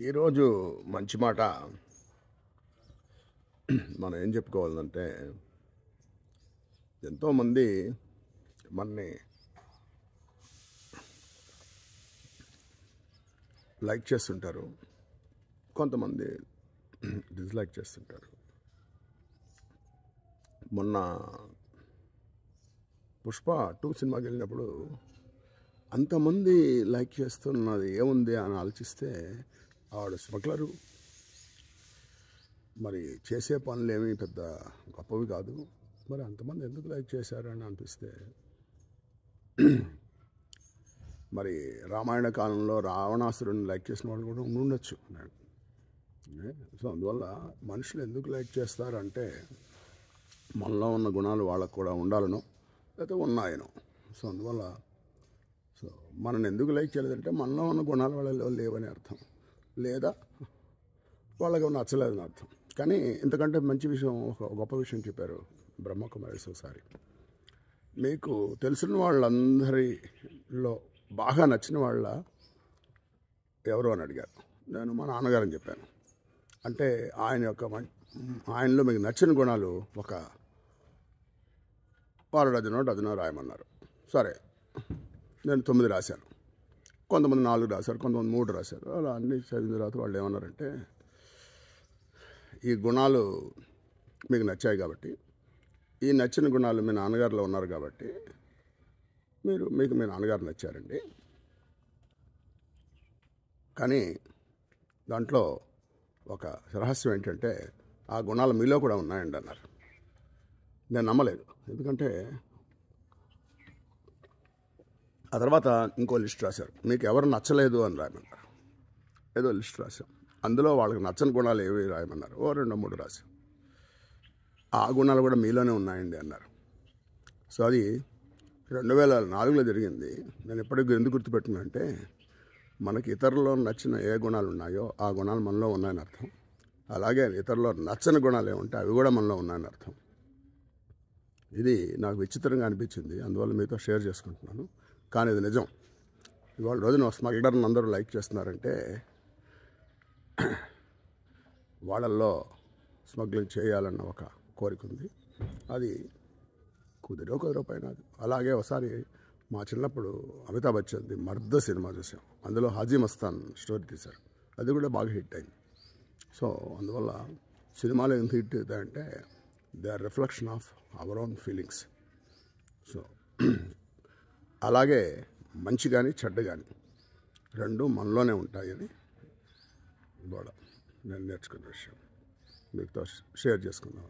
ఈరోజు మంచి మాట మనం ఏం చెప్పుకోవాలంటే ఎంతోమంది మనని లైక్ చేస్తుంటారు, కొంతమంది డిస్లైక్ చేస్తుంటారు. మొన్న పుష్ప 2 సినిమాకి వెళ్ళినప్పుడు అంతమంది లైక్ చేస్తున్నది ఏముంది అని ఆలోచిస్తే ఆవిడ స్మగ్లరు, మరి చేసే పనులు ఏమీ పెద్ద గొప్పవి కాదు. మరి అంతమంది ఎందుకు లైక్ చేశారని అనిపిస్తే, మరి రామాయణ కాలంలో రావణాసురుని లైక్ చేసిన వాళ్ళు కూడా ఉండొచ్చు. సో అందువల్ల మనుషులు ఎందుకు లైక్ చేస్తారంటే మనలో ఉన్న గుణాలు వాళ్ళకు కూడా ఉండాలనో లేకపోతే ఉన్నాయనో. సో అందువల్ల మనల్ని ఎందుకు లైక్ చేయలేదంటే మనలో ఉన్న గుణాలు వాళ్ళలో లేవని అర్థం, లేదా వాళ్ళకి నచ్చలేదని అర్థం. కానీ ఇంతకంటే మంచి విషయం, ఒక గొప్ప విషయం చెప్పారు బ్రహ్మకుమారి ఒకసారి. మీకు తెలిసిన వాళ్ళందరిలో బాగా నచ్చిన వాళ్ళ ఎవరు అని అడిగారు. నేను మా నాన్నగారని చెప్పాను. అంటే ఆయనలో మీకు నచ్చిన గుణాలు ఒక 12 డజనో రాయమన్నారు. సరే, నేను 9 రాశాను. కొంతమంది 4 రాశారు, కొంతమంది 3 రాశారు. అలా అన్నీ చదివిన తర్వాత వాళ్ళు ఏమన్నారంటే, ఈ గుణాలు మీకు నచ్చాయి కాబట్టి, ఈ నచ్చిన గుణాలు మీ నాన్నగారిలో ఉన్నారు కాబట్టి మీకు మీ నాన్నగారు నచ్చారండి. కానీ దాంట్లో ఒక రహస్యం ఏంటంటే ఆ గుణాలు మీలో కూడా ఉన్నాయండి అన్నారు. నేను నమ్మలేదు. ఎందుకంటే ఆ తర్వాత ఇంకో లిస్ట్ రాశారు, మీకు ఎవరు నచ్చలేదు అని రాయమన్నారు. ఏదో లిస్ట్ రాశాం, అందులో వాళ్ళకి నచ్చని గుణాలు ఏవి రాయమన్నారు. 2, 3 రాశాం. ఆ గుణాలు కూడా మీలోనే ఉన్నాయండి అన్నారు. సో అది 2004లో జరిగింది. నేను ఎప్పటికీ ఎందుకు గుర్తుపెట్టుకున్నానంటే, మనకి ఇతరుల్లో నచ్చిన ఏ గుణాలు ఉన్నాయో ఆ గుణాలు మనలో ఉన్నాయని అర్థం. అలాగే ఇతరుల్లో నచ్చని గుణాలు ఏముంటే అవి కూడా మనలో ఉన్నాయని అర్థం. ఇది నాకు విచిత్రంగా అనిపించింది, అందువల్ల మీతో షేర్ చేసుకుంటున్నాను. కానీ ఇది నిజం. ఇవాళ రోజున స్మగ్లర్ని అందరూ లైక్ చేస్తున్నారంటే వాళ్ళల్లో స్మగ్లింగ్ చేయాలన్న ఒక కోరిక ఉంది. అది కుదిరో పైన. అలాగే ఒకసారి మా చిన్నప్పుడు అమితాబ్ బచ్చన్ది మర్ద సినిమా చూసాం. అందులో హాజీ మస్తాన్ స్టోరీ తీశారు. అది కూడా బాగా హిట్ అయింది. సో అందువల్ల సినిమాలు ఎంత హిట్ అవుతాయంటే they are reflection of our own feelings. So అలాగే మంచి కానీ చెడ్డ కానీ రెండు మనలోనే ఉంటాయని ఇవాళ నేను నేర్చుకున్న విషయం మీతో షేర్ చేసుకుందాం.